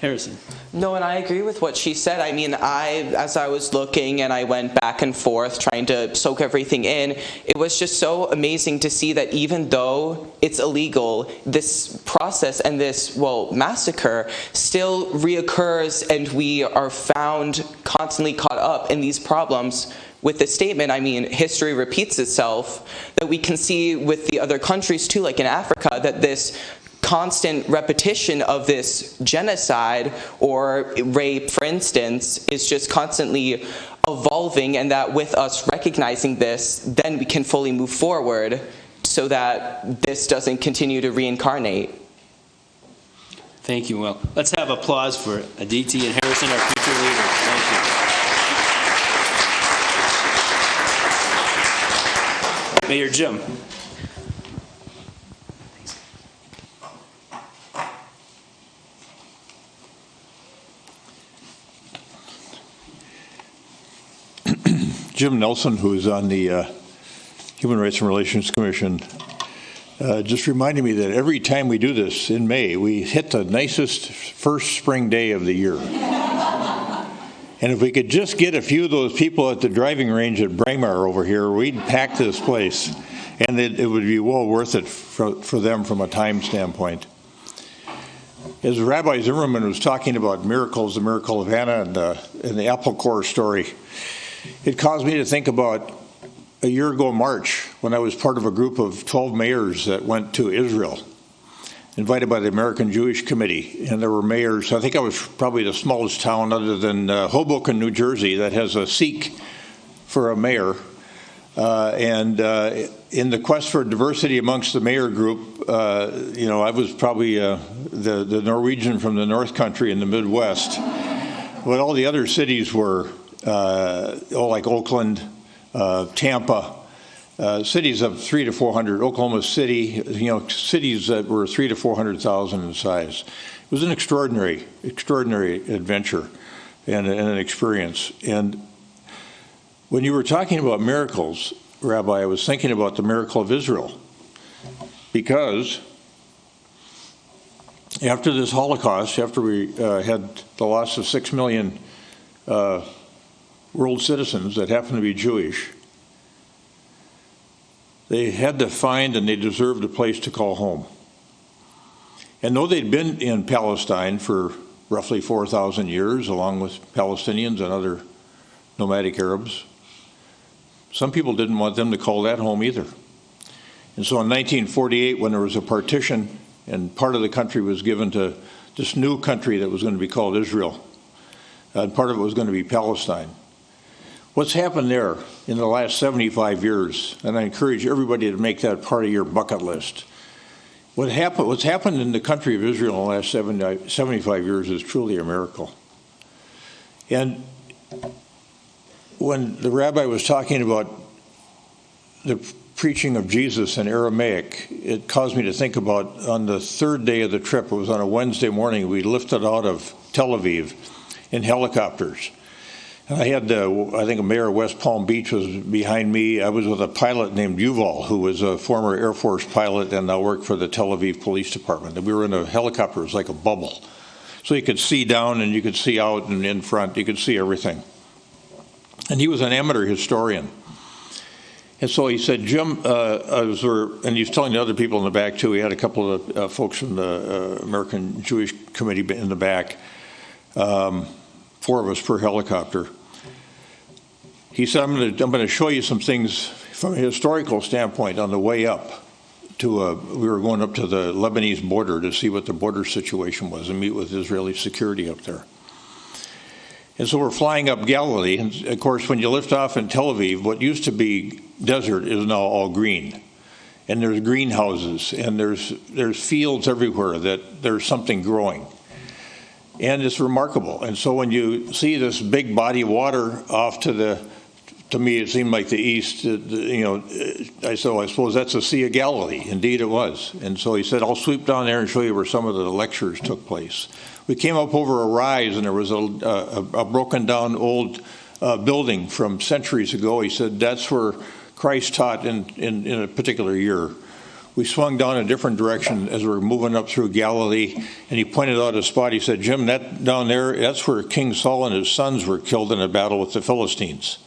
Harrison. No, and I agree with what she said. I mean, as I was looking and I went back and forth trying to soak everything in, it was just so amazing to see that even though it's illegal, this process and this, massacre still reoccurs, and we are found constantly caught up in these problems. With this statement, I mean, history repeats itself, that we can see with the other countries too, like in Africa, that this constant repetition of this genocide or rape, for instance, is just constantly evolving, and that with us recognizing this, then we can fully move forward so that this doesn't continue to reincarnate. Thank you. Well, let's have applause for Aditi and Harrison, our future leaders. Thank you. Mayor Jim. Jim Nelson, who is on the Human Rights and Relations Commission, just reminded me that every time we do this in May, we hit the nicest first spring day of the year. And if we could just get a few of those people at the driving range at Braemar over here, we'd pack this place. And it would be well worth it for them from a time standpoint. As Rabbi Zimmerman was talking about miracles, the miracle of Hannah and the apple core story, it caused me to think about a year ago March, when I was part of a group of 12 mayors that went to Israel, invited by the American Jewish Committee. And there were mayors, I think I was probably the smallest town other than Hoboken, New Jersey, that has a Sikh for a mayor. And in the quest for diversity amongst the mayor group, I was probably the Norwegian from the North Country in the Midwest. But all the other cities were like Oakland, Tampa, cities of 300 to 400, Oklahoma City, cities that were 300,000 to 400,000 in size. It was an extraordinary adventure and an experience. And when you were talking about miracles, Rabbi, I was thinking about the miracle of Israel, because after this Holocaust, after we had the loss of 6 million world citizens that happened to be Jewish, they had to find and they deserved a place to call home. And though they'd been in Palestine for roughly 4,000 years, along with Palestinians and other nomadic Arabs, some people didn't want them to call that home either. And so in 1948, when there was a partition and part of the country was given to this new country that was going to be called Israel, and part of it was going to be Palestine. What's happened there in the last 75 years, and I encourage everybody to make that part of your bucket list. What's happened in the country of Israel in the last 75 years is truly a miracle. And when the rabbi was talking about the preaching of Jesus in Aramaic, it caused me to think about on the third day of the trip, it was on a Wednesday morning, we lifted out of Tel Aviv in helicopters. And I had, I think, a mayor of West Palm Beach was behind me. I was with a pilot named Yuval, who was a former Air Force pilot and now worked for the Tel Aviv Police Department. And we were in a helicopter, it was like a bubble. So you could see down and you could see out and in front, you could see everything. And he was an amateur historian. And so he said, Jim, and he was telling the other people in the back too, he had a couple of folks from the American Jewish Committee in the back, 4 of us per helicopter. He said, I'm going to show you some things from a historical standpoint on the way up to, we were going up to the Lebanese border to see what the border situation was and meet with Israeli security up there. And so we're flying up Galilee, and of course when you lift off in Tel Aviv, what used to be desert is now all green. And there's greenhouses, and there's fields everywhere that there's something growing. And it's remarkable. And so when you see this big body of water off to me it seemed like the east, I said, well, I suppose that's the Sea of Galilee. Indeed it was. And so he said, I'll sweep down there and show you where some of the lectures took place. We came up over a rise, and there was a broken down old building from centuries ago. He said, that's where Christ taught in a particular year. We swung down a different direction as we were moving up through Galilee, and he pointed out a spot. He said, Jim, that down there, that's where King Saul and his sons were killed in a battle with the Philistines.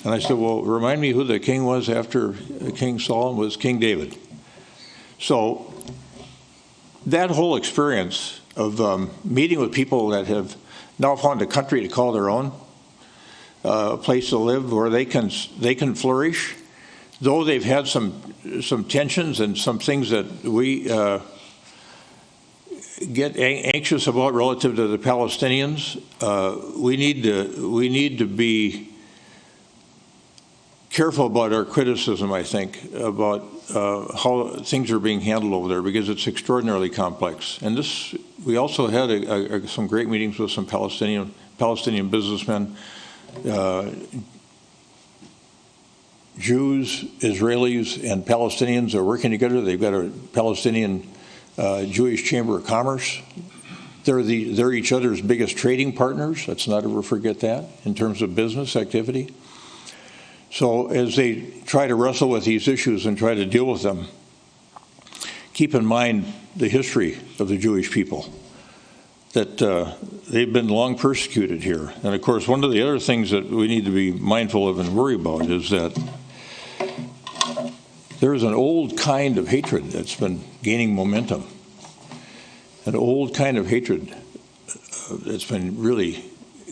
And I said, well, remind me who the king was after King Saul was King David. So that whole experience of meeting with people that have now found a country to call their own, a place to live where they can flourish, though they've had some tensions and some things that we get anxious about relative to the Palestinians, we need to be careful about our criticism, I think, about how things are being handled over there, because it's extraordinarily complex. And we also had some great meetings with some Palestinian businessmen, Jews, Israelis, and Palestinians are working together. They've got a Palestinian Jewish Chamber of Commerce. They're each other's biggest trading partners. Let's not ever forget that in terms of business activity. So as they try to wrestle with these issues and try to deal with them, keep in mind the history of the Jewish people, that they've been long persecuted here. And of course, one of the other things that we need to be mindful of and worry about is that there's an old kind of hatred that's been gaining momentum, an old kind of hatred that's been really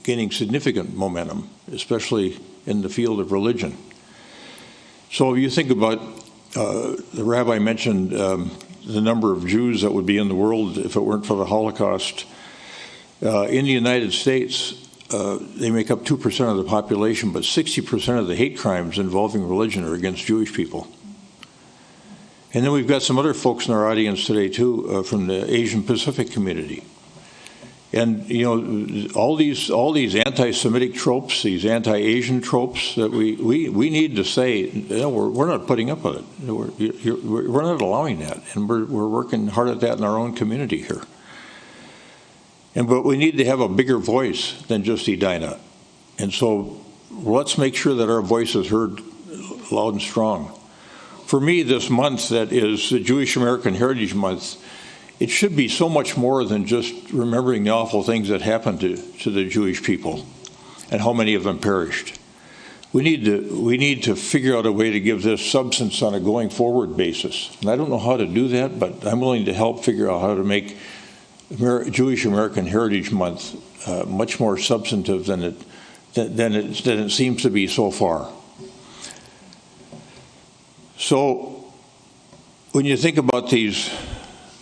gaining significant momentum, especially in the field of religion. So if you think about, the rabbi mentioned the number of Jews that would be in the world if it weren't for the Holocaust. In the United States, they make up 2% of the population, but 60% of the hate crimes involving religion are against Jewish people. And then we've got some other folks in our audience today too, from the Asian Pacific community. And all these anti-Semitic tropes, these anti-Asian tropes that we need to say, we're not putting up with it. We're not allowing that, and we're working hard at that in our own community here. But we need to have a bigger voice than just Edina. And so let's make sure that our voice is heard loud and strong. For me, this month that is the Jewish American Heritage Month, it should be so much more than just remembering the awful things that happened to the Jewish people and how many of them perished. we need to figure out a way to give this substance on a going forward basis. And I don't know how to do that, but I'm willing to help figure out how to make Jewish American Heritage Month much more substantive than it seems to be so far. So when you think about these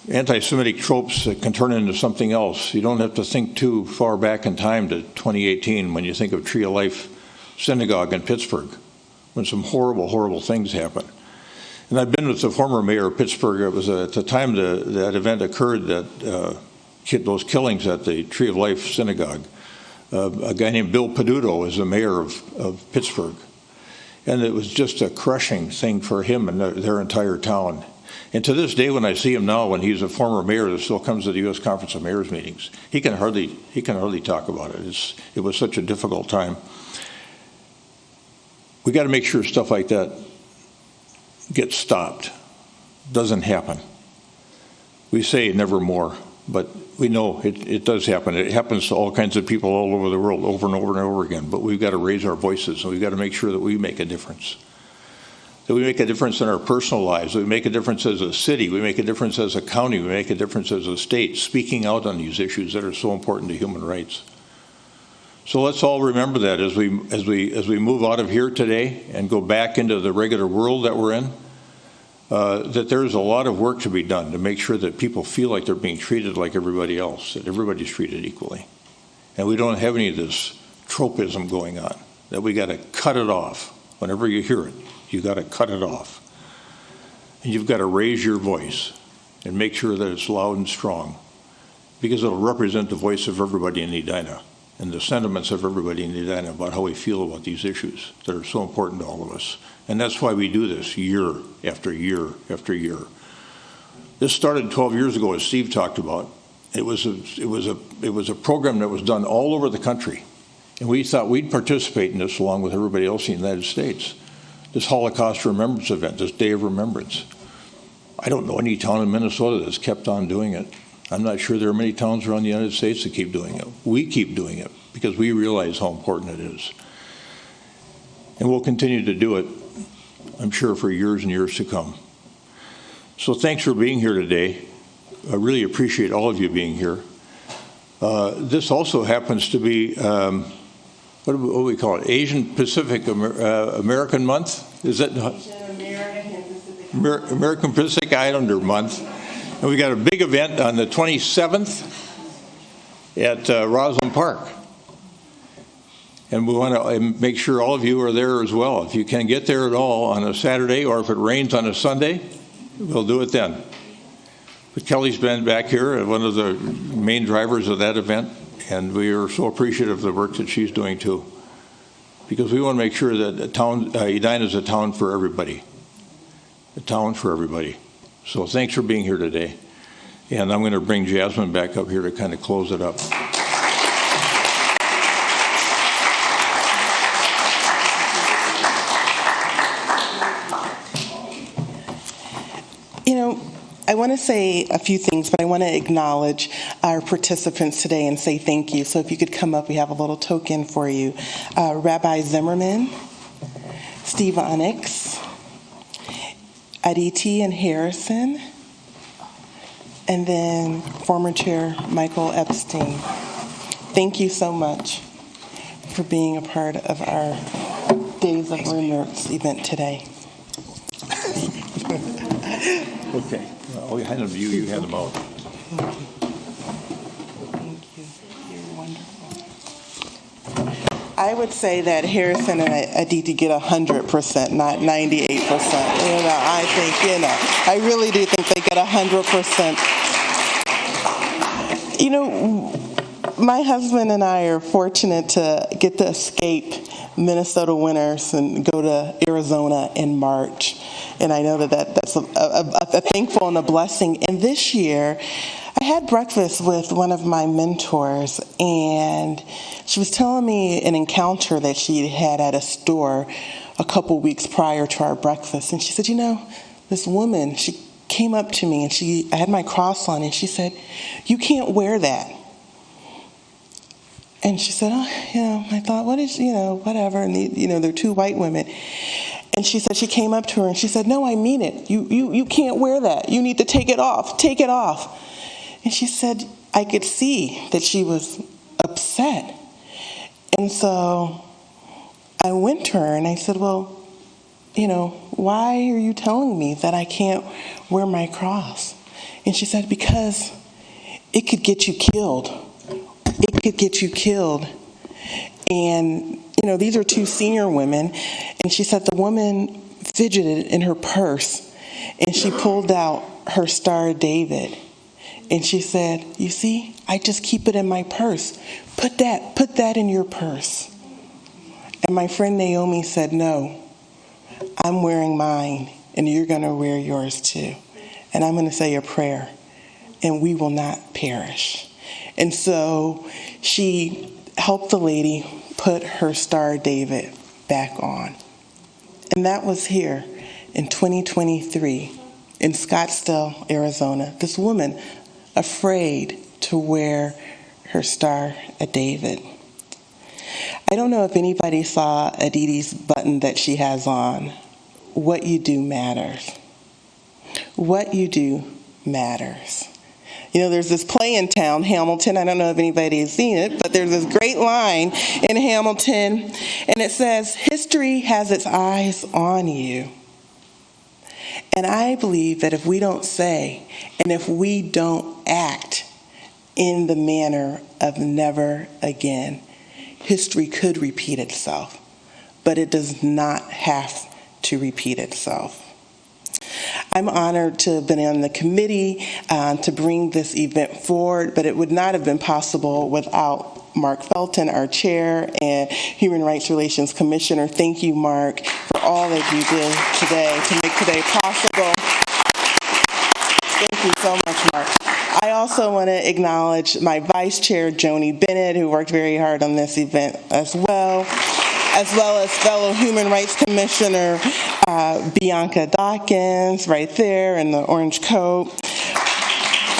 anti-Semitic tropes that can turn into something else, you don't have to think too far back in time to 2018 when you think of Tree of Life Synagogue in Pittsburgh, when some horrible, horrible things happened. And I've been with the former mayor of Pittsburgh. It was at the time that event occurred that those killings at the Tree of Life Synagogue. A guy named Bill Peduto was the mayor of Pittsburgh. And it was just a crushing thing for him and their entire town. And to this day, when I see him now, when he's a former mayor that still comes to the U.S. Conference of Mayors meetings, he can hardly talk about it. It was such a difficult time. We got to make sure stuff like that gets stopped. Doesn't happen. We say never more, but we know it does happen. It happens to all kinds of people all over the world over and over and over again. But we've got to raise our voices, and we've got to make sure that we make a difference. That we make a difference in our personal lives. That we make a difference as a city. We make a difference as a county. We make a difference as a state, speaking out on these issues that are so important to human rights. So let's all remember that as we move out of here today and go back into the regular world that we're in, that there's a lot of work to be done to make sure that people feel like they're being treated like everybody else, that everybody's treated equally. And we don't have any of this tropism going on, that we got to cut it off. Whenever you hear it, you got to cut it off. And you've got to raise your voice and make sure that it's loud and strong, because it'll represent the voice of everybody in Edina and the sentiments of everybody in Edina about how we feel about these issues that are so important to all of us. And that's why we do this year after year after year. This started 12 years ago, as Steve talked about. It was a program that was done all over the country. And we thought we'd participate in this along with everybody else in the United States. This Holocaust Remembrance event, this Day of Remembrance. I don't know any town in Minnesota that's kept on doing it. I'm not sure there are many towns around the United States that keep doing it. We keep doing it because we realize how important it is. And we'll continue to do it, I'm sure, for years and years to come. So thanks for being here today. I really appreciate all of you being here. This also happens to be, what do we call it, Asian Pacific American Month? Is that American Pacific Islander Month? And we got a big event on the 27th at Roslyn Park. And we want to make sure all of you are there as well. If you can get there at all on a Saturday, or if it rains on a Sunday, we'll do it then. But Kelly's been back here, one of the main drivers of that event, and we are so appreciative of the work that she's doing too. Because we want to make sure that Edina is a town for everybody. A town for everybody. So thanks for being here today. And I'm going to bring Jasmine back up here to kind of close it up. You know, I want to say a few things, but I want to acknowledge our participants today and say thank you. So if you could come up, we have a little token for you. Rabbi Zimmerman, Steve Onyx, Aditi and Harrison, and then former Chair Michael Epstein. Thank you so much for being a part of our Days of Remembrance event today. Okay. I'll hand them to you. You hand them out. Thank you. You're wonderful. I would say that Harrison and Aditi get 100%, not 98%. I think, I really do think they get 100%. My husband and I are fortunate to get to escape Minnesota winters and go to Arizona in March. And I know that's a thankful and a blessing. And this year, I had breakfast with one of my mentors, and she was telling me an encounter that she had at a store a couple weeks prior to our breakfast. And she said, this woman, she came up to me, and I had my cross on, and she said, "You can't wear that." And she said, I thought, what is, whatever. And, they're two white women. And she said, she came up to her and she said, no, I mean it. You can't wear that. You need to take it off. Take it off. And she said, I could see that she was upset. And so I went to her and I said, well, why are you telling me that I can't wear my cross? And she said, because it could get you killed. It could get you killed. And, these are two senior women. And she said the woman fidgeted in her purse and she pulled out her Star of David. And she said, you see, I just keep it in my purse. Put that in your purse. And my friend Naomi said, no, I'm wearing mine and you're going to wear yours too. And I'm going to say a prayer and we will not perish. And so she helped the lady put her Star of David back on. And that was here in 2023 in Scottsdale, Arizona. This woman afraid to wear her Star of David. I don't know if anybody saw Aditi's button that she has on. What you do matters. What you do matters. There's this play in town, Hamilton. I don't know if anybody has seen it, but there's this great line in Hamilton, and it says, history has its eyes on you. And I believe that if we don't say, and if we don't act in the manner of never again, history could repeat itself, but it does not have to repeat itself. I'm honored to have been on the committee to bring this event forward, but it would not have been possible without Mark Felton, our chair, and Human Rights Relations Commissioner. Thank you, Mark, for all that you did today to make today possible. Thank you so much, Mark. I also want to acknowledge my vice chair, Joni Bennett, who worked very hard on this event as well as fellow Human Rights Commissioner Bianca Dawkins, right there in the orange coat.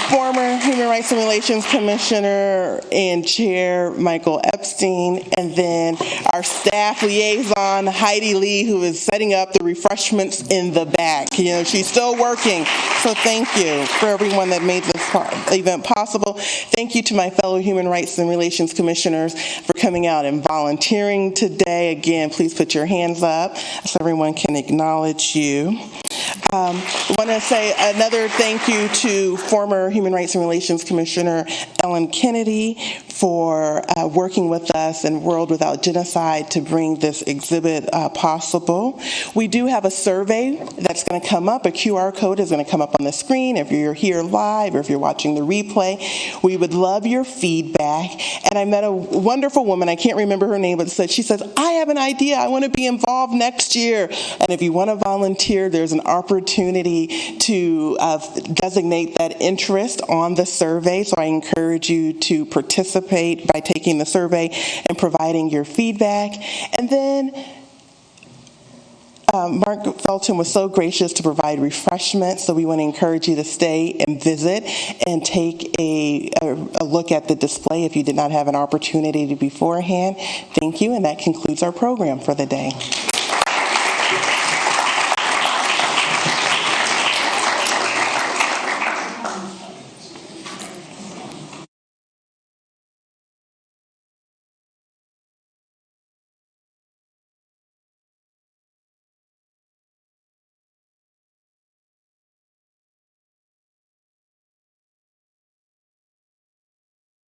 Former Human Rights and Relations Commissioner and Chair Michael Epstein, and then our staff liaison, Heidi Lee, who is setting up the refreshments in the back. She's still working, so thank you for everyone that made this event possible. Thank you to my fellow Human Rights and Relations Commissioners for coming out and volunteering today. Again, please put your hands up so everyone can acknowledge you. I want to say another thank you to former Human Rights and Relations Commissioner Ellen Kennedy for working with us in World Without Genocide to bring this exhibit possible. We do have a survey that's going to come up. A QR code is going to come up on the screen if you're here live or if you're watching the replay. We would love your feedback. And I met a wonderful woman, I can't remember her name, but she says, I have an idea. I want to be involved next year. And if you want to volunteer, there's an opportunity to designate that interest on the survey. So I encourage you to participate by taking the survey and providing your feedback. And then Mark Felton was so gracious to provide refreshments, so we want to encourage you to stay and visit and take a look at the display if you did not have an opportunity to beforehand. Thank you, and that concludes our program for the day.